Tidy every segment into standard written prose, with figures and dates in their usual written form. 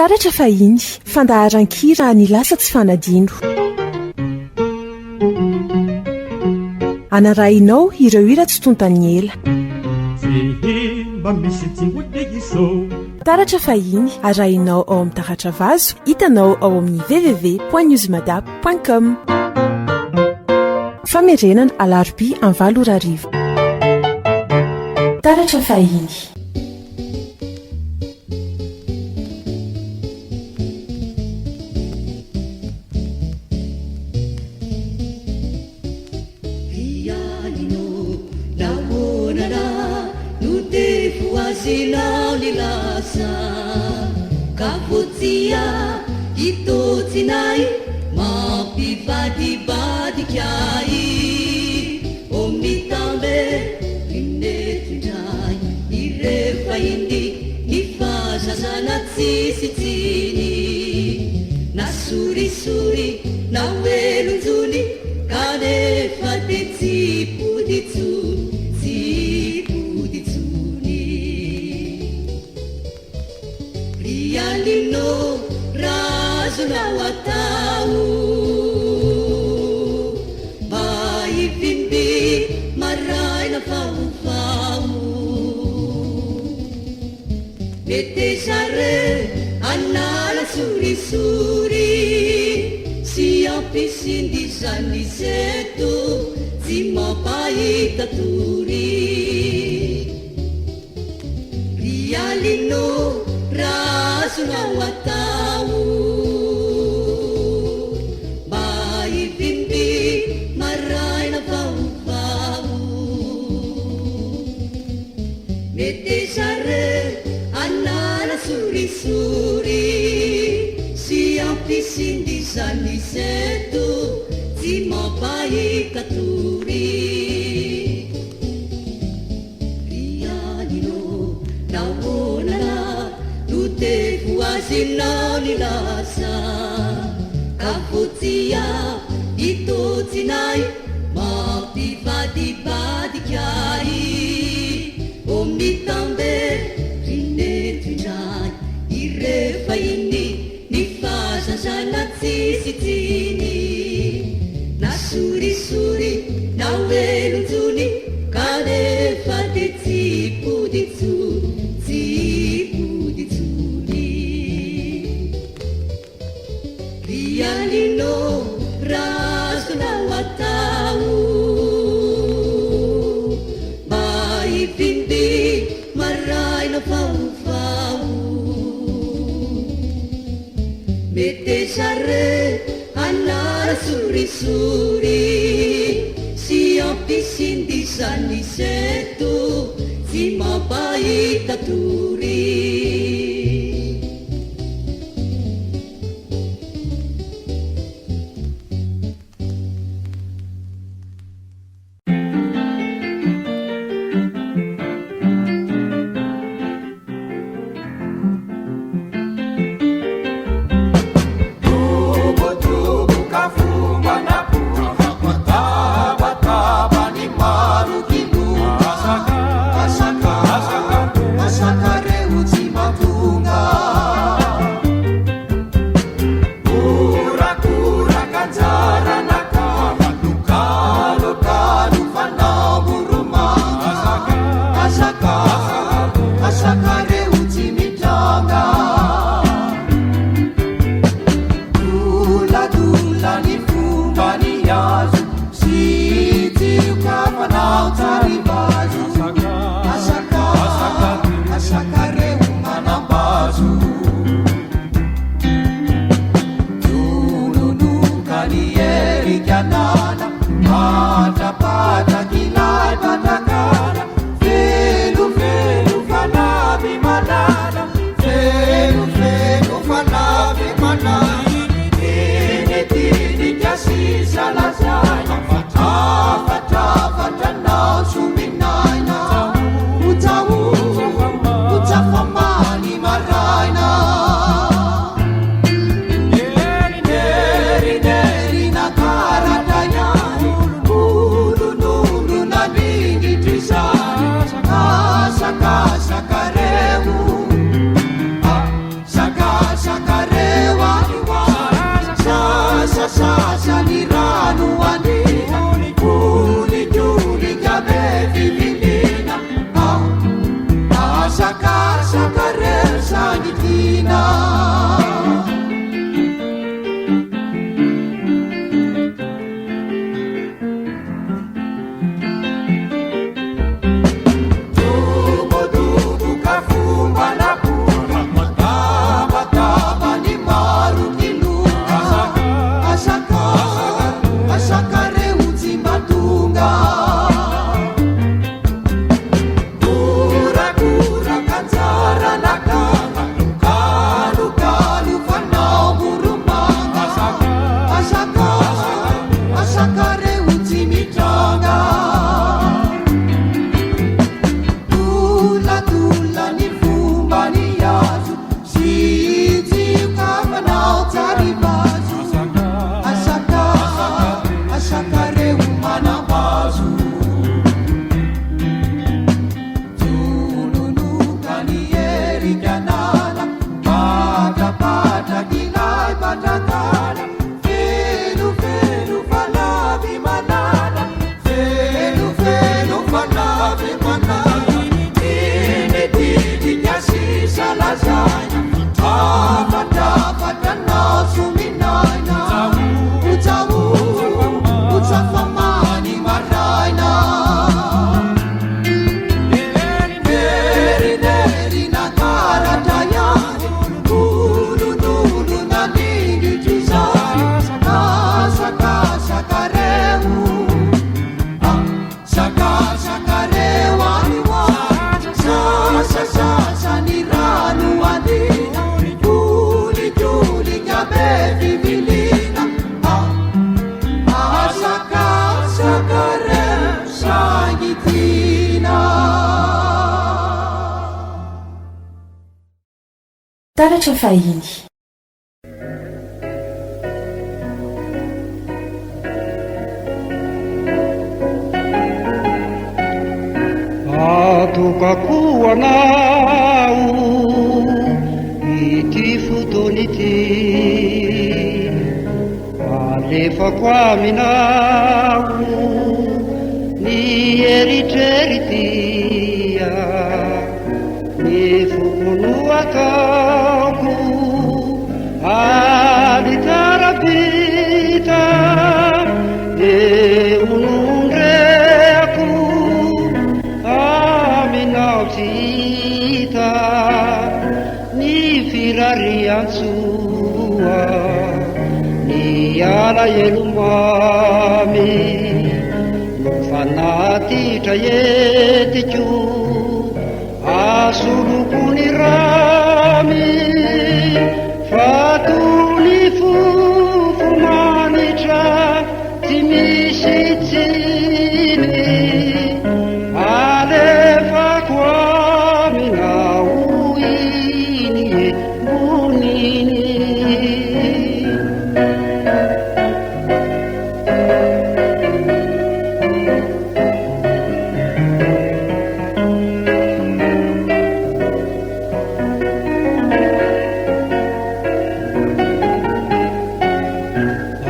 taratra fahiny fandaharan-kira ny lasa tsy fanadino anarahinao ireo hira tsy tontany ela taratra fahiny arahinao ao amin'ny taratra vazo hitanao ao amin'ny www.newsmadap.com famerenana alarbi amin'ny 7 taratra fahiny Sinao ni lasa kavutia itotinai mapibadibadi kiai omitambe inetindai irefa indi nifazazana tsisitini nasurisuri na welunzuni kanefa tetsipuditsu Yalino razuna watau Bai bimbi marai na fau Mete sare anala suri suri Siapi sindi sandi setu Zima pai taturi Yalino razuna watau Bai bimbi marai na fau Mete sare anala suri suri Siapi sindi sandi setu Zima bai katuri Rialino naonana Sinao ni lasa kavutia itotinai mapibadibadi kiai omitambe rinetindrai irefa ini nifazazana tsisitini nasurisuri na welunzuni kanefa tetsipuditsu Yalino razuna watau Bai bimbi marai na fau Mete sare anara suri suri Siapi sindi sandi setu Zima bai taturi Pata kilai patakana, velu velu fanabi marina dobodoboka fomba napona matabataba ny maro kilonga asaka reo tsy matonga korakoraka anjara nakana kalokalo fanao moromanga asaka reo tsy mitranga tolatolany fomba ny azo sy jioka fanao tsarivazo asaka reo manambazo jononoka ny erikanala patapatra kilay patrakala felofelo falavy manala felofelo falavy manala eny didika sisa lazaina afatapatranao sominaina utsafamany maraina erineri nakaratra ihany olonolo naningitry zany sakasaka reo sakasaka reo anyoany sasasasa ny rano andina olitolika be vivilina asakasaka reo sangitina taratra fahiny atokako anao ity fotony ity alefako aminao ny eritreritya ny fokono ataoko alitarapita de unondreko aminao tsy hita ny firariantsoa ny ala elomamy no fanatitra etiko asoloko ny ramy fatony fofo manitra tsy misy tsiny alefako aminao iny moniny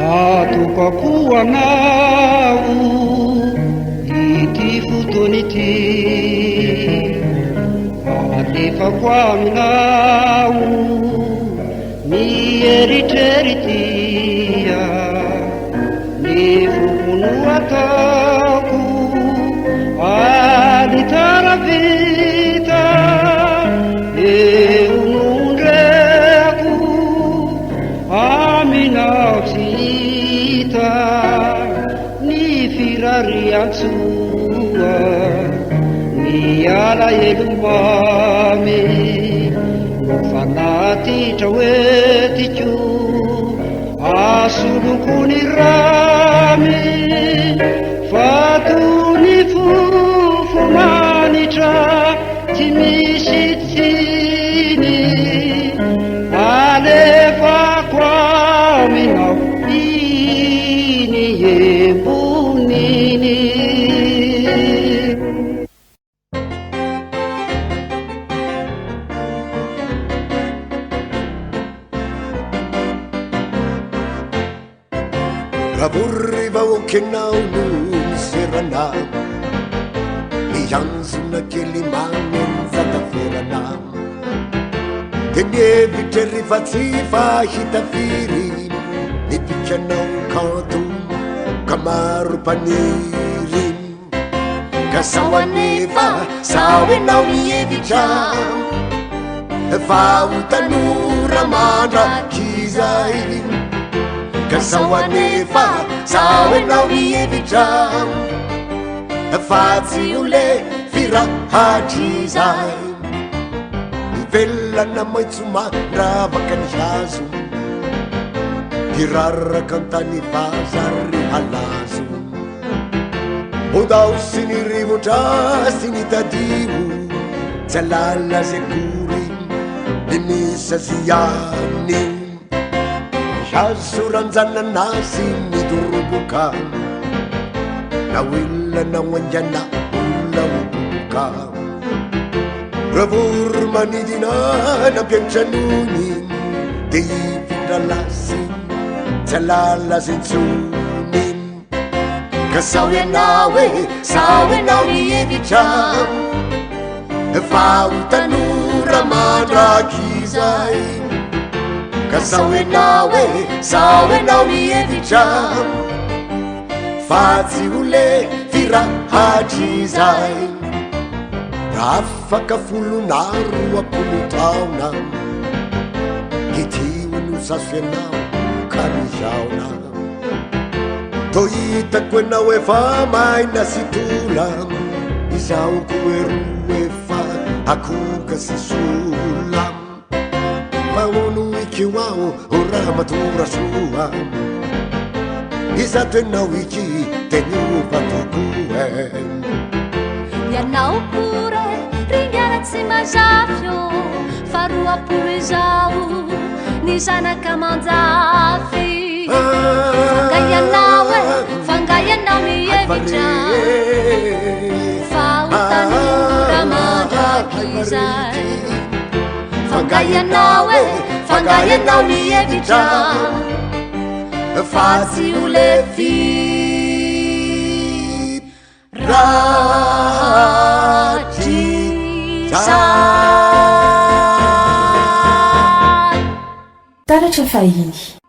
atokako anao ity fotony ity alefako aminao ny eritreritya ny fokono ataoko alitaravita eonondreko aminao tsy hita ny firariantsoa ny ala elomamy no fanatitra oetiko asoloko ny ramy fatony fofo manitra tsy misy tsiny alefako aminao iny eboniny Ravorri vaokenao no miserana mianzona kely magny zataferana de mievitra rehefa tsy fahita firy nipitranao kanto ka maro mpaniry ka sao anefa sao enao mievitra fa ho tanora mandrakizay ka sao anefa sao enao mievitra fa tsy ho le firahatrizay velana maitso mandravaka ny hazo hiraraka antany vazary halazo odao sy ny rivotra sy ny tadio tsy alala zay kory ny misa ziany hazo ranjanana sy midoroboka na oelana oanjana ola oboka ravory manidina nampianitranony de ivindra lasy tsy alala zay ntsony ka sao ianao e sao enao mievitra fa ho tanora mandrakizay ka sao enao e sao enao mievitra fa tsy ho le firahatrizay raha afaka folonaro apolo taona hitio no saso ianao ka mizaona to hitako enao efa maina sy tola izao koero efa akoka sy sola fa ono ikio ao o raha matora soa izato enao iki teniova tokoe ianao kure ringaratsy mazafyo faroapolo izao ny zanaka manjafy fanga ianao e fanga ianao mievitra fa ho tanora mandrakizay fanga ianao e fanga ianao mievitra fa tsy ho le taratra fahiny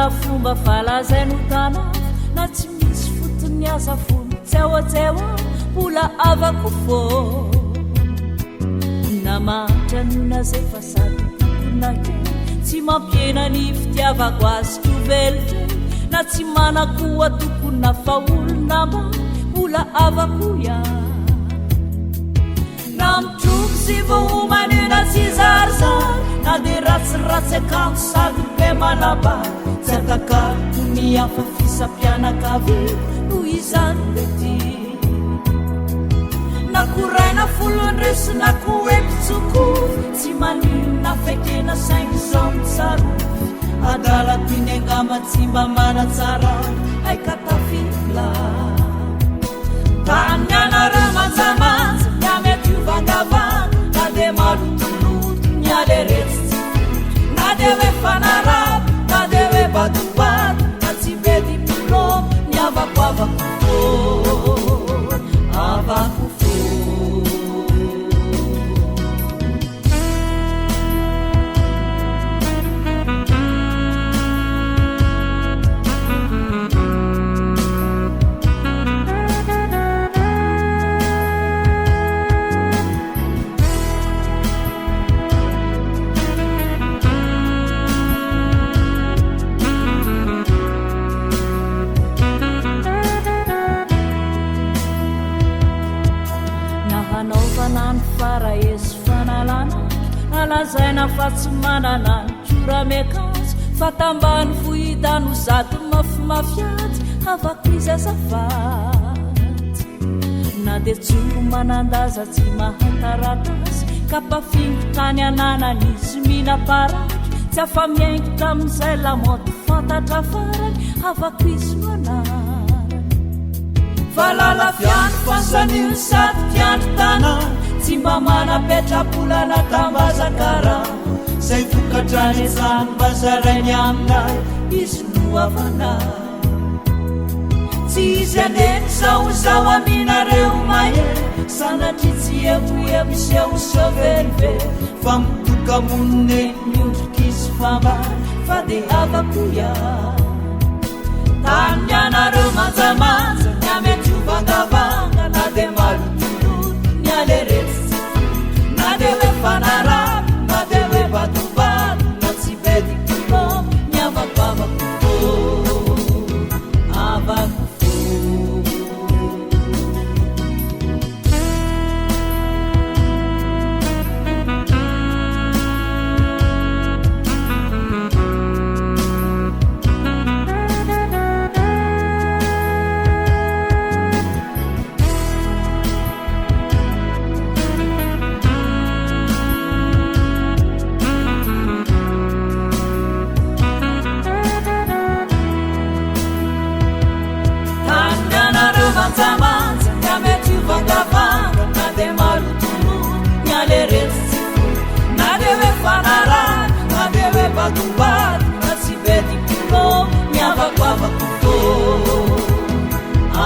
fomba falazay no tana na tsy misy fotony asa fony tseoatseoa mbola avako fô namatranyona zay fasady tokonake tsy mampiena ny fitiavako azy tovelitra na tsy manakoa tokona fa olonamba mbola avako ia na mitroky sy vohomanena tsy zarizary na de ratsiratsy akanto sady be manabary tsy atakako miafa fisampianakavy no izany lety na koraina folondresy na koepitsoko tsy manina fekena saingy zao mitsarofy adalapiny angama tsy mba manatsara aikatafila tanyana manjamanja nyamety ivangavana na de malotoloto mialeretsy na de hoe fanaraba na de hoe batobato na tsy be diplôme ny avako avako fô avako fô malazaina fa tsy manana ny joramekazo fa tambany fohitano zato mafimafiaty havako izy azafaty na de tsoro manandaza tsy mahataratasy ka mpafingotrany ananan'izy minaparatry tsy afa miaingotra amizay lamoto fantatra farany havako izy no anarany fa lalafiano fasanio sady tiandro tanana tsy mba manapetrapolana tambazakara zay vokatrany zany bazarainy aminay izy no avana tsy izy aneny zao aminareo mahery sanatry tsy eboeboseo verivery fa mitoka mononeny miondrik'izy fambany fa de avako ihany tany mianareo manjamanja ny amety ovangavanga na de malotoloto ny aleretsy na de hoe fanaraby na de hoe batobato na tsy bedikilo ny avakavako fo avako manjamanja ny amety ovangavanga na de malotoloto ny aleretsy na de hoe fanarany na de hoe batobato na tsy bedikilo ny avakoavako fo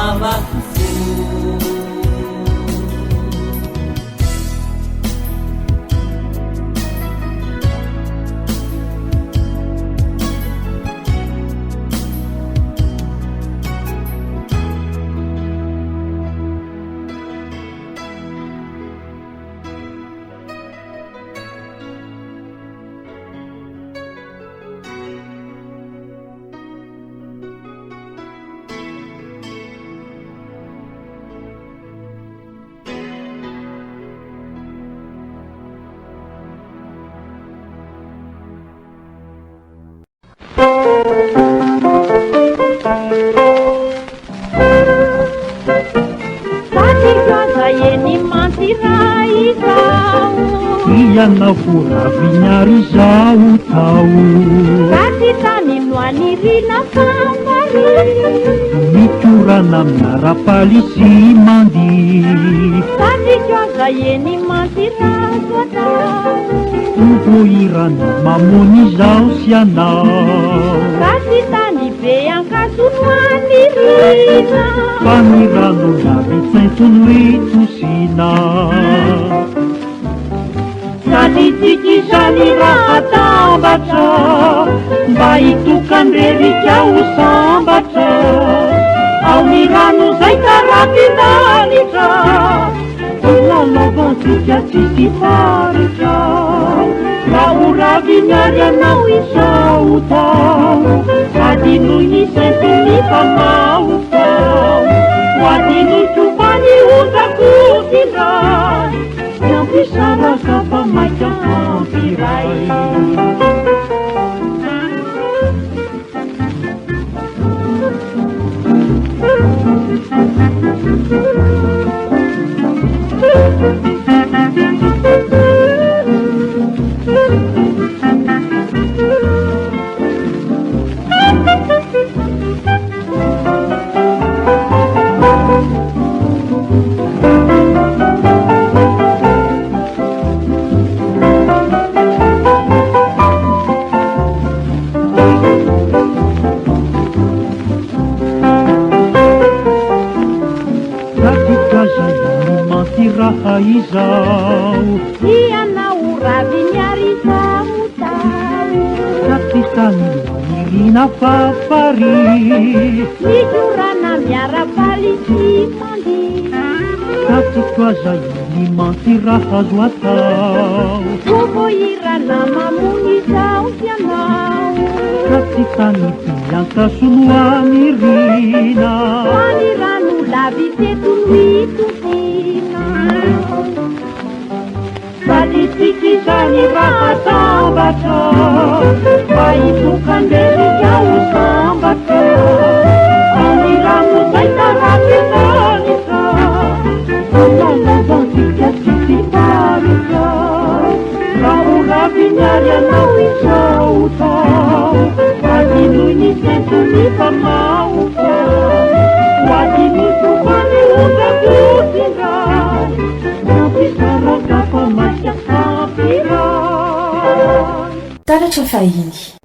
avako fo Iana furavinyari zao tao Katitani noanirina fambari Miturana miarapalisi mandi Katityoza yeni mantirazo tao Uvoirana mamoni zao sianao Katitani beankaso noanirina Panirano navitsaitolito sina Nanitikizany raha tambatra mba hitokandrerika ho sambatra ao ny rano zay karafindanitra ilalavantsika tsisy faritra raha ho raviniary anao izao tao sady noho ny saintony fanaotao ho adiny tropany otakotiray Pisaraka pa maika pirai Izao ianao raviniary izao tao Katitany manirina fafary Mijorana miarapalisi mandi Katitwaza ili mantiraha azo atao Vovoirana mamony izao sianao Katitany piankaso noanirina Manirano laviteto mitosina Itikizany raha sambatra mba hitokandrezika ho sambatra any ramozay tarakenanitra alalazantsika tsy fitarika raha ho ravinyary anao izao tao adinoy ny tentony mpamaoka ho adiny fofany ondrakotinray nampisarakafa masiakapira taratra fahiny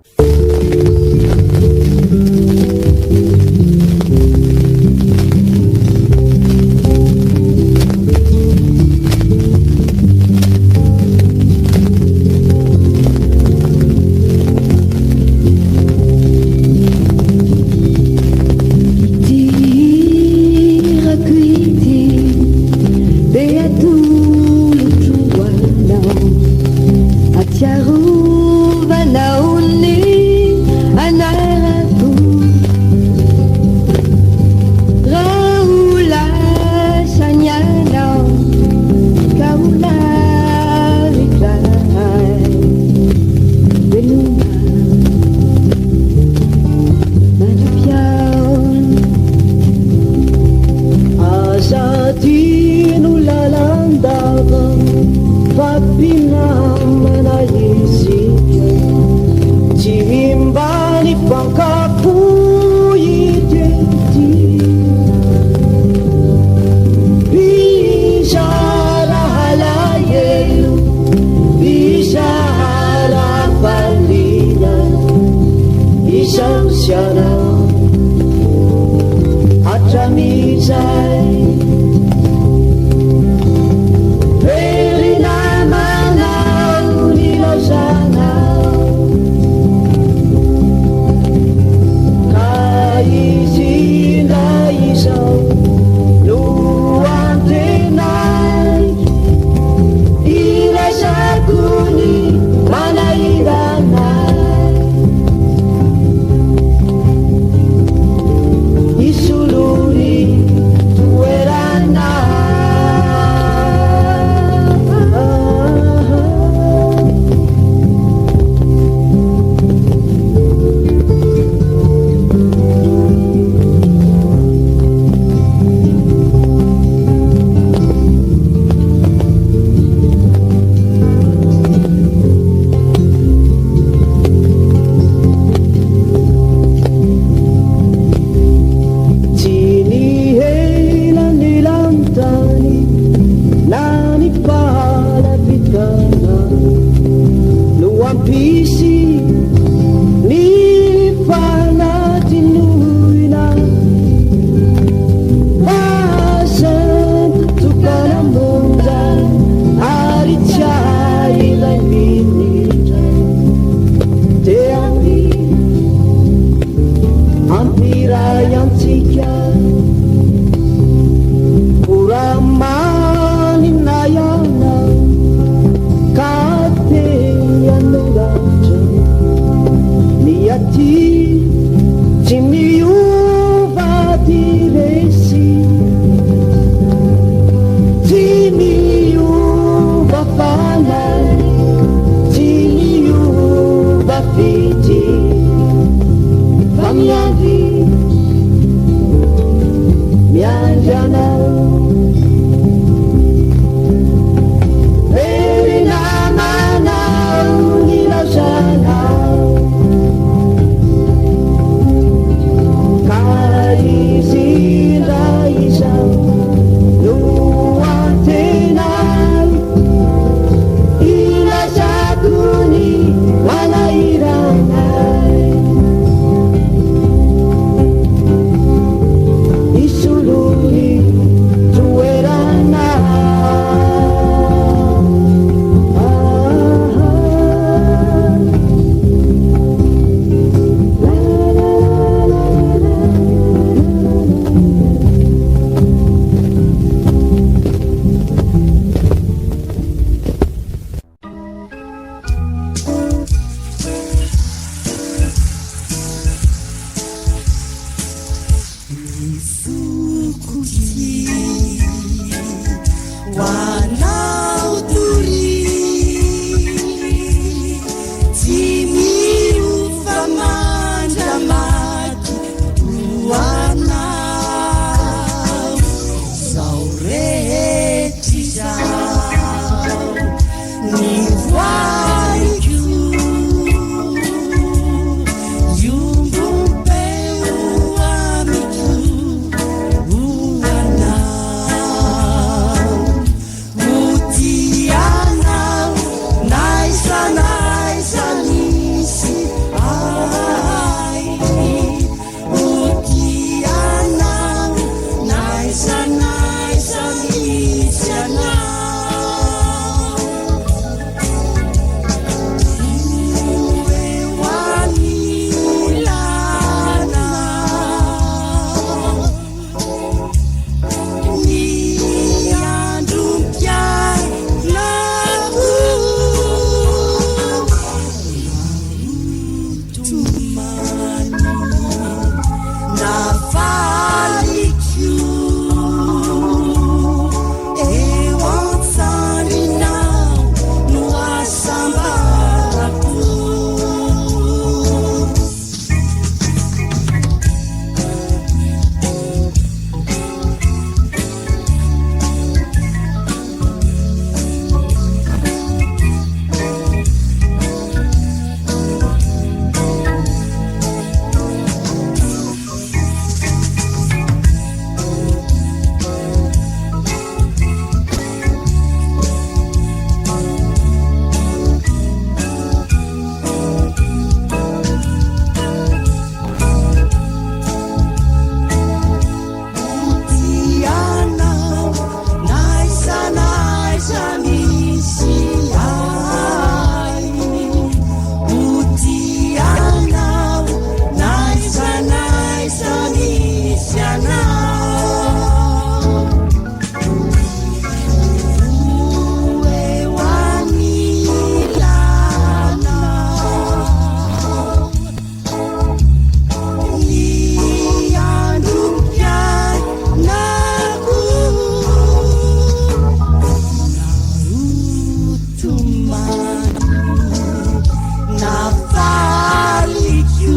nafaliko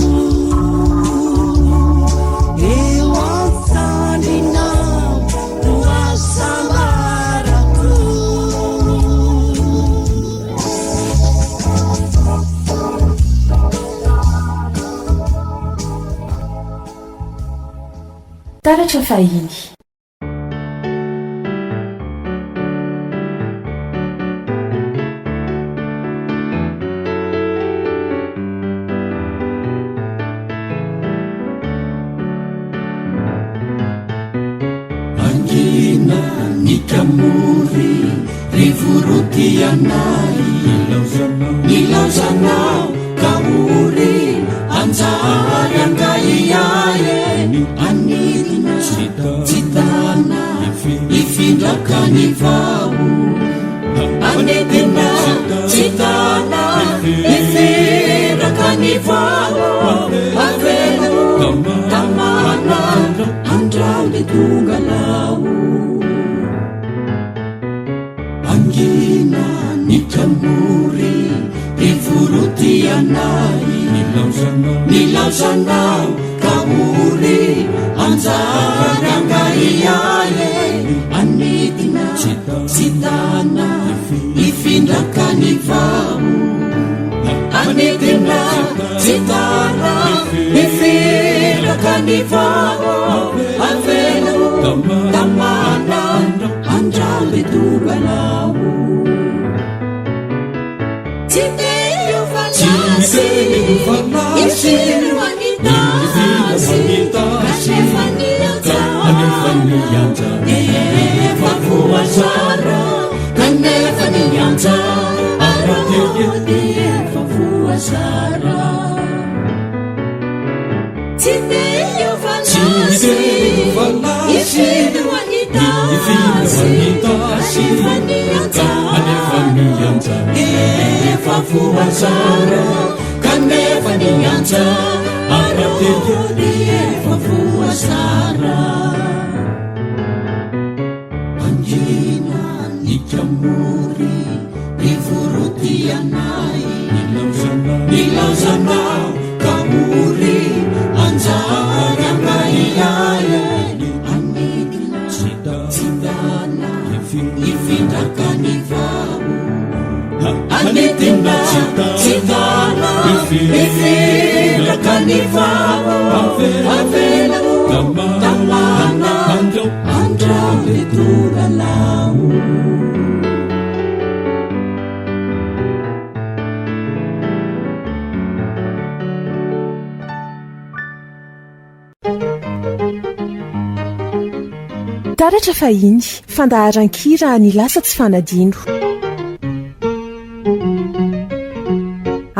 eo antandrinao no asamarako taratra fahiny angina nikamory rivorotianay nilaozanao kamory anjary angaiaye anidina tsitana ifindraka ny vao anidina tsitana ifindraka ny vao avelo tamana andrale tongalao angina nikamory rivorotianay nilaozanao kamory anjary angaiaye anidina tsitana ifindraka ny vao anidina tsitana ifindraka ny vao avelo tamana andrale tongalao tsiteio fanasy isiro anitasi kanefa nianjara efa voazara kanefa nianjara efa voazara tsiteio fanasy isiro anitasi kanefa nianjara efa voazara kanefa nianjara efa voazara angina nikamory rivorotianay nilaozanao kamory anjary angaiaye anidina tsitana ifindraka ny vao anidina tsitana ifindraka ny vao avelo tamana andrale tongalao taratra fahiny fandaharan-kira ny lasa tsy fanadino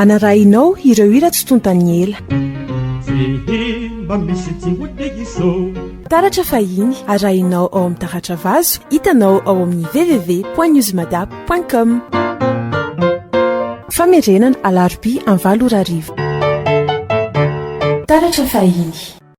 anarahinao ireo ira tsy tontany ela taratra fahiny arahinao ao amin'ny taratra vazo hitanao ao amin'ny www.newsmadap.com famerenana alarobia amin'ny 7 taratra fahiny